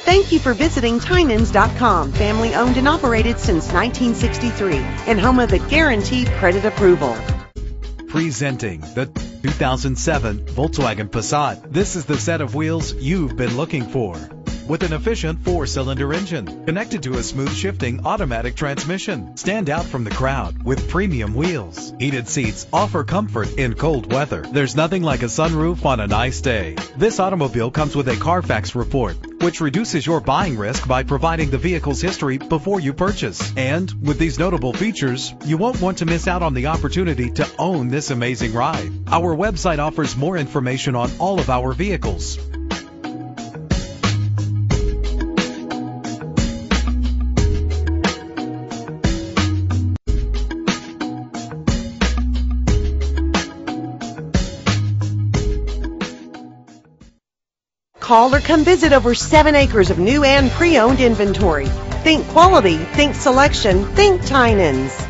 Thank you for visiting Tynans.com, family owned and operated since 1963, and home of the guaranteed credit approval. Presenting the 2007 Volkswagen Passat. This is the set of wheels you've been looking for. With an efficient 4-cylinder engine connected to a smooth shifting automatic transmission. Stand out from the crowd with premium wheels. Heated seats offer comfort in cold weather. There's nothing like a sunroof on a nice day. This automobile comes with a Carfax report, which reduces your buying risk by providing the vehicle's history before you purchase. And with these notable features, you won't want to miss out on the opportunity to own this amazing ride. Our website offers more information on all of our vehicles. Call or come visit over 7 acres of new and pre-owned inventory. Think quality, think selection, think Tynans.